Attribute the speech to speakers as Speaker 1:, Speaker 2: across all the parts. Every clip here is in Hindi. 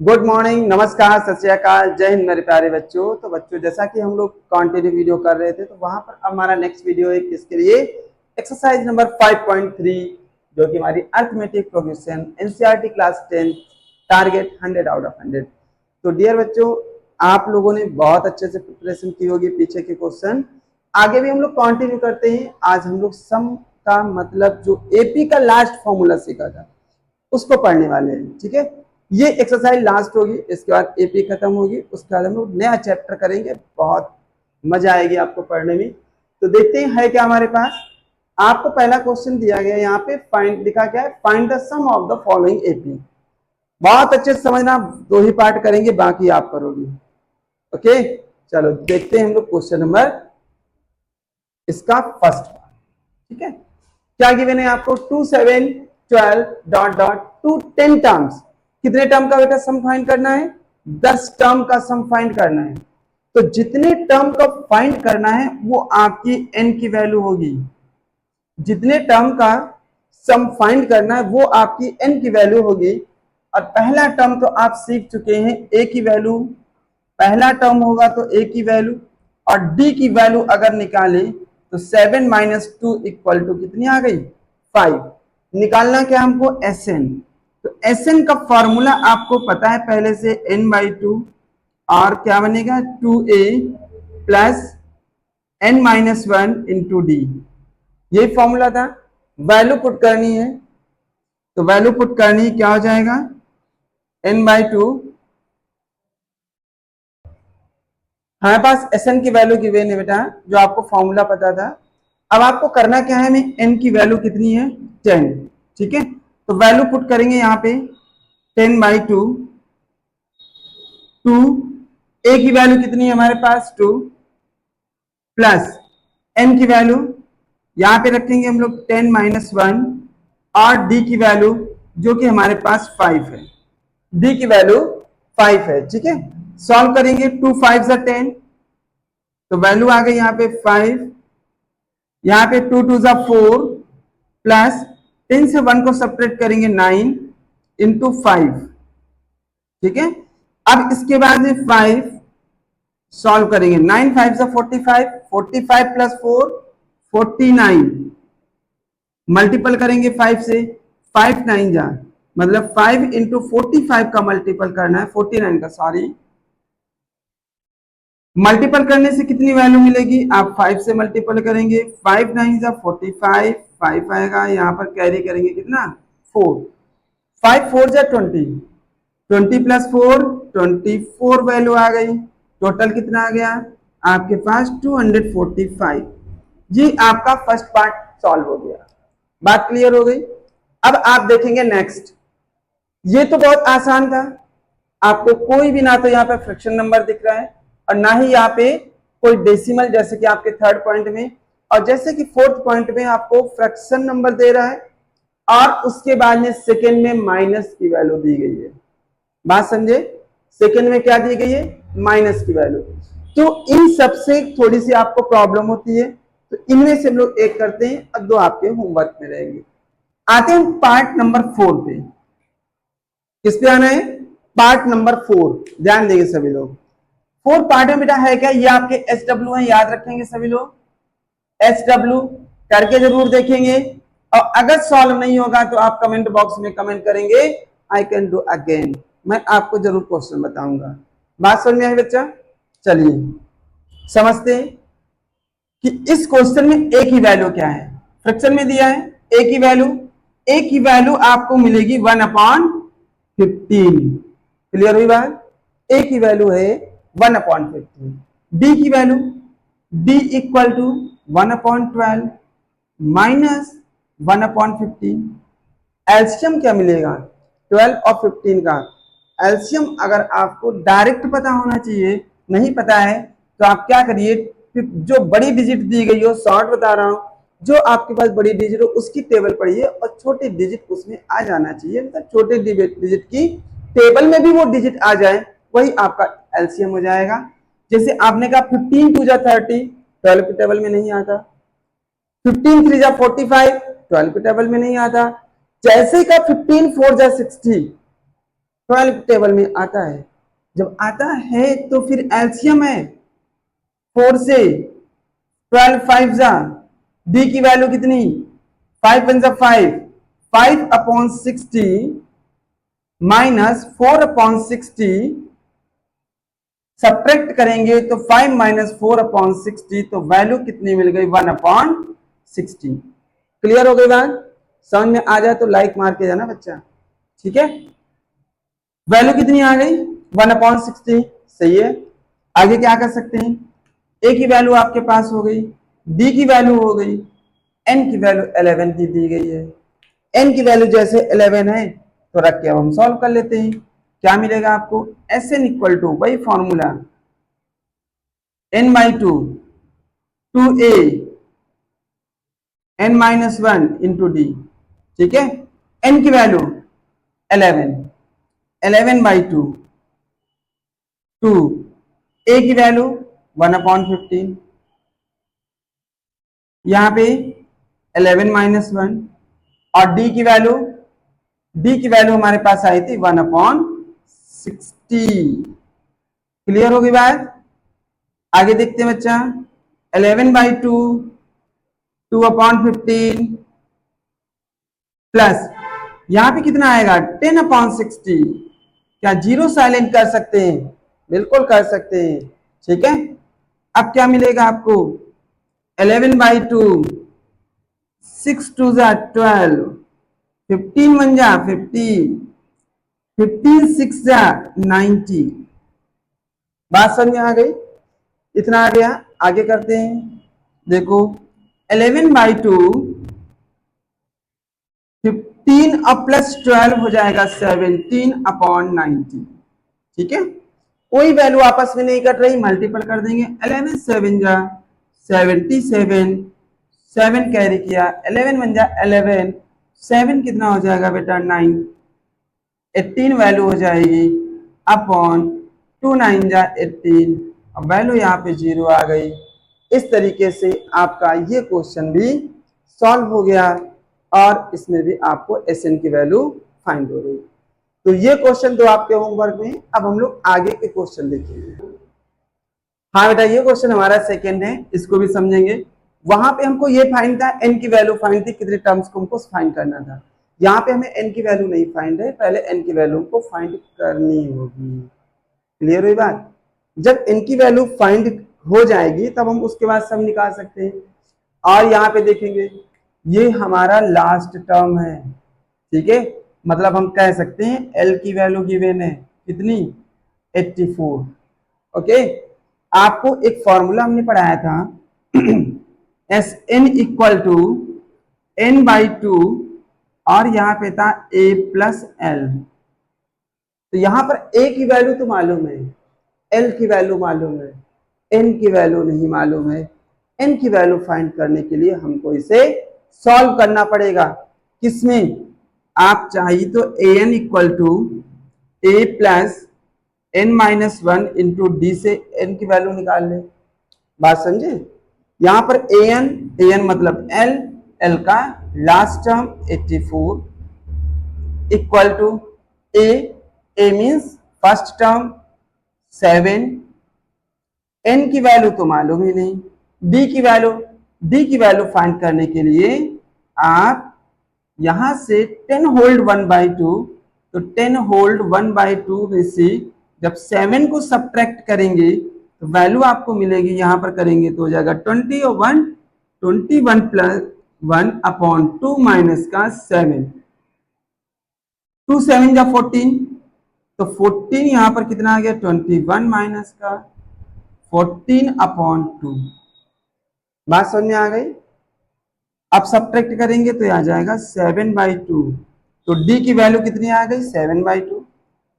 Speaker 1: गुड मॉर्निंग, नमस्कार, सत श्री अकाल, जय हिंद मेरे प्यारे बच्चों। तो बच्चों, जैसा कि हम लोग कंटिन्यू वीडियो कर रहे थे, तो वहां पर हमारा नेक्स्ट वीडियो है किसके लिए? एक्सरसाइज नंबर 5.3, जो कि हमारी arithmetic progression NCERT class 10 target 100 out of 100। तो डियर बच्चों, आप लोगों ने बहुत अच्छे से प्रिपरेशन की होगी पीछे के क्वेश्चन। आगे भी हम लोग कंटिन्यू करते हैं। आज हम लोग सम का मतलब जो एपी का लास्ट फॉर्मूला सीखा था उसको पढ़ने वाले हैं। ठीक है, ये एक्सरसाइज लास्ट होगी, इसके बाद एपी खत्म होगी, उसके बाद हम लोग नया चैप्टर करेंगे। बहुत मजा आएगी आपको पढ़ने में। तो देखते हैं है क्या हमारे पास। आपको पहला क्वेश्चन दिया गया, यहाँ पे फाइंड लिखा क्या है, find the sum of the following AP. बहुत अच्छे से समझना, दो ही पार्ट करेंगे, बाकी आप करोगे। ओके, चलो देखते हैं हम लोग क्वेश्चन नंबर इसका फर्स्ट पार्ट। ठीक है, क्या गिवन है आपको? 2 7 12 डॉट डॉट टू 10 टर्म्स। कितने टर्म का बेटा सम फाइंड करना है? 10 टर्म का सम फाइंड करना है। तो जितने टर्म का फाइंड करना है वो आपकी एन की वैल्यू होगी। जितने टर्म का सम फाइंड करना है वो आपकी एन की वैल्यू होगी। और पहला टर्म तो आप सीख चुके हैं, ए की वैल्यू। पहला टर्म होगा तो ए की वैल्यू, और डी की वैल्यू अगर निकाले तो 7 माइनस 2 इक्वल टू कितनी आ गई? 5। निकालना क्या हमको? S N. तो एस एन का फॉर्मूला आपको पता है पहले से, n/2 और क्या बनेगा? 2a plus n-1 into D. यही फॉर्मूला था। वैल्यू पुट करनी है, तो वैल्यू पुट करनी है, क्या हो जाएगा? n/2। हमारे पास एस एन की वैल्यू गिवन है बेटा, जो आपको फॉर्मूला पता था। अब आपको करना क्या है, में एन की वैल्यू कितनी है? 10। ठीक है, तो वैल्यू पुट करेंगे यहाँ पे 10/2। 2 ए की वैल्यू कितनी है हमारे पास? 2 प्लस एन की वैल्यू यहाँ पे रखेंगे हम लोग 10-1, और डी की वैल्यू जो कि हमारे पास 5 है। डी की वैल्यू 5 है। ठीक है, सॉल्व करेंगे। 2 5 10, तो वैल्यू आ गई यहाँ पे 5। यहाँ पे 2 2 4 प्लस 10 से 1 को सब्ट्रैक्ट करेंगे 9 इंटू 5। ठीक है, अब इसके बाद में 5 सॉल्व करेंगे। 9 5 से 45, 45 प्लस 4 49, मल्टीपल करेंगे 5 से, 5 9 जा, मतलब 5 इंटू 45 का मल्टीपल करना है, 49 का, सॉरी। मल्टीपल करने से कितनी वैल्यू मिलेगी? आप 5 से मल्टीपल करेंगे, 5 9 जा 45, 5 आएगा, यहाँ पर कैरी करेंगे कितना? 4। 5 4 जा 20, 20 प्लस 4 24 वैल्यू आ गई। टोटल कितना आ गया आपके पास? 245। जी, आपका फर्स्ट पार्ट सॉल्व हो गया। बात क्लियर हो गई? अब आप देखेंगे नेक्स्ट। ये तो बहुत आसान था। आपको कोई भी ना तो यहाँ पे फ्रैक्शन नंबर दिख रहा है, और ना ही यहाँ पे कोई डेसिमल, जैसे कि आपके थर्ड पॉइंट में, और जैसे कि फोर्थ पॉइंट में आपको फ्रैक्शन नंबर दे रहा है, और उसके बाद में सेकेंड में माइनस की वैल्यू दी गई है। बात समझे? सेकेंड में क्या दी गई है? माइनस की वैल्यू। तो इन सबसे थोड़ी सी आपको प्रॉब्लम होती है, तो इनमें से हम लोग एक करते हैं, अब दो आपके होमवर्क में रहेंगे। आते हैं पार्ट नंबर 4 पे। किस पे आना है? Part number 4। ध्यान देंगे सभी लोग। 4 पार्ट में बेटा है क्या? ये आपके एस डब्ल्यू है, याद रखेंगे सभी लोग। एस डब्ल्यू करके जरूर देखेंगे, और अगर सॉल्व नहीं होगा तो आप कमेंट बॉक्स में कमेंट करेंगे, आई कैन डू अगेन। मैं आपको जरूर क्वेश्चन बताऊंगा। बात समझ में आई बच्चा? चलिए समझते हैं कि इस क्वेश्चन में ए की वैल्यू क्या है। फ्रैक्शन में दिया है ए की वैल्यू। ए की वैल्यू आपको मिलेगी 1/15। क्लियर हुई बात? ए की वैल्यू है 1/15। डी की वैल्यू, डी इक्वल टू 1/12 माइनस 1/15। एल्सियम क्या मिलेगा? 12 और 15 का एल्सियम अगर आपको डायरेक्ट पता होना चाहिए, नहीं पता है तो आप क्या करिए, जो बड़ी डिजिट दी गई हो, शॉर्ट बता रहा हूं, जो आपके पास बड़ी डिजिट हो उसकी टेबल पढ़िए, और छोटी डिजिट उसमें आ जाना चाहिए, मतलब छोटे डिजिट की टेबल में भी वो डिजिट आ जाए, वही आपका एल्सियम हो जाएगा। जैसे आपने कहा 15 2 जा 30, 12 की टेबल में नहीं आता। 15 3 जा 45, 12 की टेबल में नहीं आता। जैसे का 15 4 जा 60, 12 टेबल में आता है। जब आता है तो फिर एलसीएम है 4 से, 12 5 जा, डी की वैल्यू कितनी, 5 1 जा 5, 5/60 माइनस 4/60, सब्ट्रैक्ट करेंगे तो 5 माइनस 4/60, तो वैल्यू कितनी मिल गई, 1/60। क्लियर हो गई बात? समझ में आ जाए तो लाइक मार के जाना बच्चा, ठीक है। वैल्यू कितनी आ गई, 1/60, सही है। आगे क्या कर सकते हैं, ए की वैल्यू आपके पास हो गई, डी की वैल्यू हो गई, एन की वैल्यू 11 की दी गई है। एन की वैल्यू जैसे 11 है तो रख के अब हम सॉल्व कर लेते हैं। क्या मिलेगा आपको, एस एन इक्वल टू, वही formula, n/2 2a n-1 into D, ठीक है। n की वैल्यू 11, 11/2, 2, a की वैल्यू 1/15, यहां पे 11-1, और d की वैल्यू हमारे पास आई थी 1/60। क्लियर हो गई बात? आगे देखते हैं बच्चा, 11/2, 2/15 प्लस यहां पे कितना आएगा 10/60। क्या जीरो साइलेंट कर सकते हैं? बिल्कुल कर सकते हैं, ठीक है। अब क्या मिलेगा आपको, 11/2, 6 2 जा 12, 15 1 जा 15, 15 6 जा 90। बात समझ में आ गई? इतना आ गया। आगे करते हैं, देखो 11/2, 15 अब प्लस 12 हो जाएगा 17/90, ठीक है। कोई वैल्यू आपस में नहीं कट रही, मल्टीपल कर देंगे। 11 7 जा 77, 7 कैरी किया, 11 1 जा 11, 7 कितना हो जाएगा बेटा 9, 18 वैल्यू हो जाएगी अपॉन 2 9 जा 18, अब वैल्यू यहाँ पे 0 आ गई। इस तरीके से आपका ये क्वेश्चन भी सॉल्व हो गया और इसमें भी आपको एसएन की वैल्यू फाइंड हो गई। तो ये क्वेश्चन तो आपके होमवर्क में। अब हम लोग आगे के क्वेश्चन देखेंगे। हाँ बेटा, ये क्वेश्चन हमारा सेकंड है, इसको भी समझेंगे। वहां पे हमको ये फाइंड था, एन की वैल्यू फाइंड थी, कितने टर्म्स को हमको फाइंड करना था। यहाँ पे हमें एन की वैल्यू नहीं फाइंड है, पहले एन की वैल्यू को फाइंड करनी होगी। क्लियर हुई बात? जब एन की वैल्यू फाइंड हो जाएगी तब हम उसके बाद सब निकाल सकते हैं। और यहाँ पे देखेंगे, ये हमारा लास्ट टर्म है, ठीक है। मतलब हम कह सकते हैं एल की वैल्यू गिवन है कितनी, 84। ओके, आपको एक फॉर्मूला हमने पढ़ाया था, S N equal to n/2, और यहां पे था a प्लस एल। तो यहां पर a की वैल्यू तो मालूम है, l की वैल्यू मालूम है, n की वैल्यू नहीं मालूम है। n की वैल्यू फाइंड करने के लिए हमको इसे सॉल्व करना पड़ेगा। किसमें? आप चाहिए तो an equal to a plus n-1 into D से n की वैल्यू निकाल ले। बात समझे? यहां पर an मतलब l का last term 84 equal to a means first term 7, n की वैल्यू तो मालूम ही नहीं, d की वैल्यू फाइंड करने के लिए आप यहां से 10 होल्ड 1/2, तो 10 होल्ड 1/2 में से जब 7 को सब्ट्रैक्ट करेंगे तो वैल्यू आपको मिलेगी, यहां पर करेंगे तो हो जाएगा 20 और 1 21 प्लस 1 अपॉन 2 माइनस का 7, 2 7 जा 14, तो 14 यहां पर कितना आ गया 21 माइनस का 14 अपॉन 2। बात समझ में आ गई? अब सब्ट्रैक्ट करेंगे तो आ जाएगा 7/2, तो d की वैल्यू कितनी आ गई 7/2,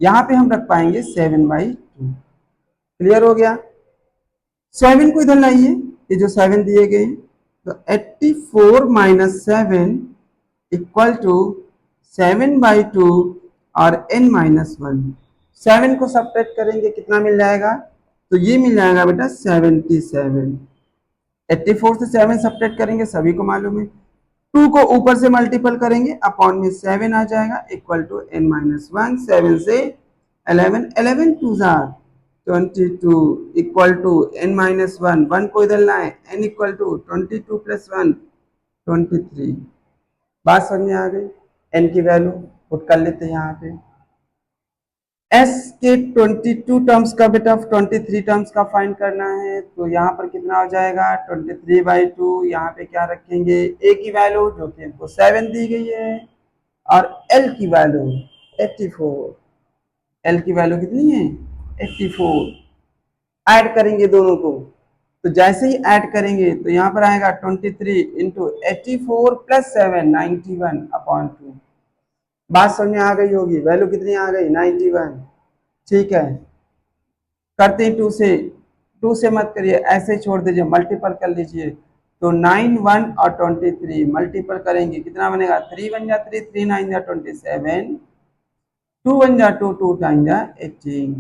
Speaker 1: यहां पे हम रख पाएंगे 7/2। क्लियर हो गया? 7 को इधर लाइए, ये जो 7 दिए गए, तो 84 माइनस 7 इक्वल टू 7/2 और n-1। 7 को सब्ट्रैक्ट करेंगे कितना मिल जाएगा, तो ये मिल जाएगा बेटा 77। 84 से 7 सब्ट्रैक्ट करेंगे, सभी को मालूम है। टू को ऊपर से मल्टीपल करेंगे, अपॉन में 7 आ जाएगा, इक्वल टू n-1, 7 से 11, 11 to jar 22, equal to n-1, 1 को इधर लाए, n इक्वल टू 22 प्लस 1 23। बात समझ में आ गई। n की वैल्यू पुट कर लेते हैं यहाँ पे। s के 22 टर्म्स का बेटा 23 टर्म्स का फाइंड करना है, तो यहाँ पर कितना हो जाएगा 23/2। यहाँ पे क्या रखेंगे, a की वैल्यू जो कि हमको 7 दी गई है, और l की वैल्यू 84। l की वैल्यू कितनी है 84। ऐड करेंगे दोनों को, तो जैसे ही ऐड करेंगे तो यहाँ पर आएगा 23 इंटू 84 प्लस 7 91/2। बात समझ में आ गई होगी। वैल्यू कितनी आ गई 91। ठीक है, करते हैं टू से मत करिए, ऐसे छोड़ दीजिए, मल्टीपल कर लीजिए। तो 9 1 और 23 मल्टीपल करेंगे, कितना बनेगा 3 1 जा 3, 3 9 जा 27, 2 1 जा 2, 2 टाइम जा 18।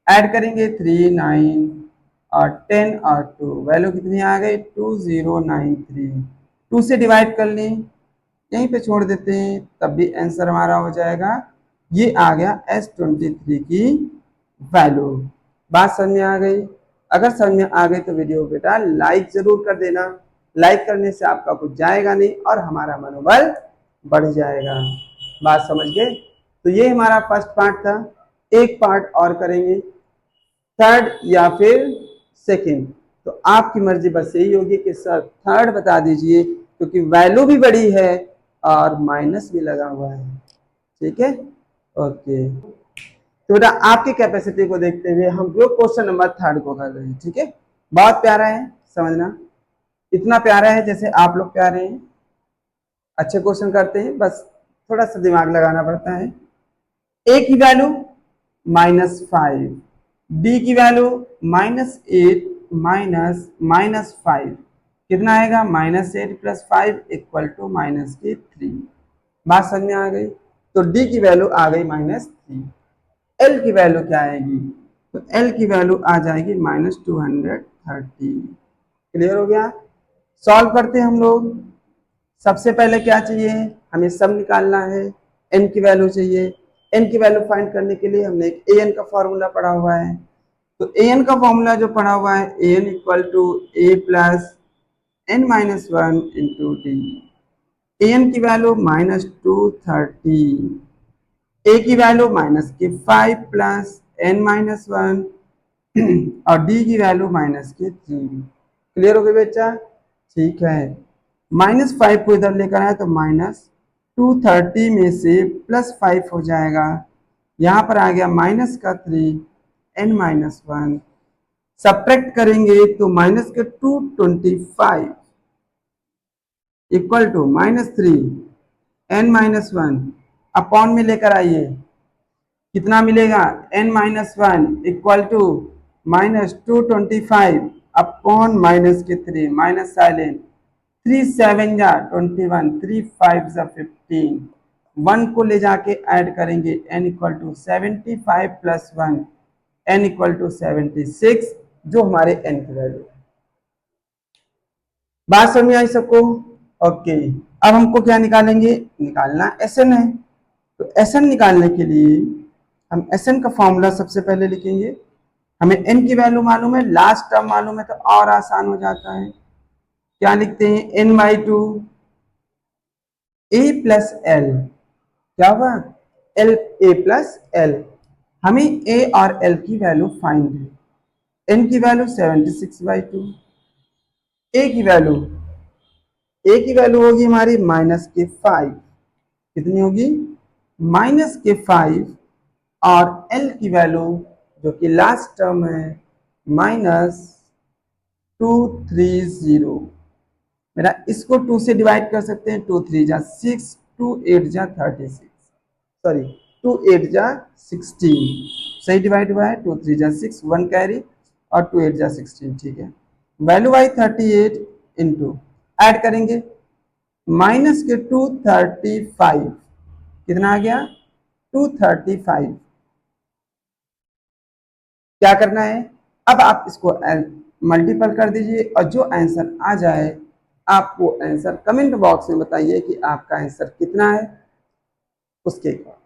Speaker 1: ऐड करेंगे 3 9 और 10 और 2, वैल्यू कितनी आ गई 2093। 2 से डिवाइड कर लें, यहीं पे छोड़ देते हैं, तब भी आंसर हमारा हो जाएगा। ये आ गया S23 की वैल्यू। बात समझ में आ गई। अगर समझ में आ गई तो वीडियो बेटा लाइक जरूर कर देना। लाइक करने से आपका कुछ जाएगा नहीं और हमारा मनोबल बढ़ जाएगा। बात समझ गए। तो ये हमारा फर्स्ट पार्ट था। एक पार्ट और करेंगे, थर्ड या फिर सेकंड, तो आपकी मर्जी बस यही होगी कि सर थर्ड बता दीजिए, क्योंकि वैल्यू भी बड़ी है और माइनस भी लगा हुआ है। ठीक है, ओके। तो बेटा आपकी कैपेसिटी को देखते हुए हम लोग क्वेश्चन नंबर थर्ड को कर रहे हैं। ठीक है, बहुत प्यारा है, समझना इतना प्यारा है जैसे आप लोग प्यारे हैं। अच्छे क्वेश्चन करते हैं, बस थोड़ा सा दिमाग लगाना पड़ता है। ए की वैल्यू -5, बी की वैल्यू -8 -5, कितना आएगा -8 + 5 = -3। बात समझ में आ गई। तो डी की वैल्यू आ गई -3। एल की वैल्यू क्या आएगी, तो एल की वैल्यू आ जाएगी -230। क्लियर हो गया। सॉल्व करते हैं हम लोग। सबसे पहले क्या चाहिए, हमें सम निकालना है, एन की वैल्यू चाहिए। एन की वैल्यू फाइंड करने के लिए हमने एक ए एन का फॉर्मूला पढ़ा हुआ है। तो ए एन का फॉर्मूला जो पढ़ा हुआ है, A N = a + n-1 into D. A N की वैल्यू -230, ए की वैल्यू -5 + n-1 और डी की वैल्यू -3। क्लियर हो गया बच्चा। ठीक है, -5 को इधर लेकर आए तो -230 में से +5 हो जाएगा, यहाँ पर आ गया -3 n-1। सब्ट्रैक्ट करेंगे तो -225 इक्वल टू -3 n-1 अपॉन में लेकर आइए, कितना मिलेगा n-1 equal to -225 upon -3 minus silent, 3 7 जा 21, 3 5 जा 15, 1 को ले जाके ऐड करेंगे, n = 75 + 1, n = 76, जो हमारे n की वैल्यू। बात समझ में आई सबको। ओके, अब हमको क्या निकालेंगे, निकालना SN है। तो SN निकालने के लिए हम SN का फॉर्मूला सबसे पहले लिखेंगे। हमें n की वैल्यू मालूम है, लास्ट टर्म मालूम है, तो और आसान हो जाता है। क्या लिखते हैं, n/2 a + l, क्या हुआ l a + l। हमें a और l की वैल्यू फाइंड है। n की वैल्यू 76/2, a की वैल्यू होगी हमारी -5, कितनी होगी -5, और l की वैल्यू जो कि लास्ट टर्म है -230। मेरा इसको 2 से डिवाइड कर सकते हैं, 2 3 जा 6, 2 8 जा 36, सॉरी 2 8 जा 16, सही डिवाइड हुआ है। 2 3 जा 6, 1 कैरी, और 2 8 जा 16। ठीक है, वैल्यू आई 38 इंटू, ऐड करेंगे माइनस के 235, कितना आ गया 235। क्या करना है, अब आप इसको मल्टीपल कर दीजिए और जो आंसर आ जाए आप वो आंसर कमेंट बॉक्स में बताइए कि आपका आंसर कितना है। उसके बाद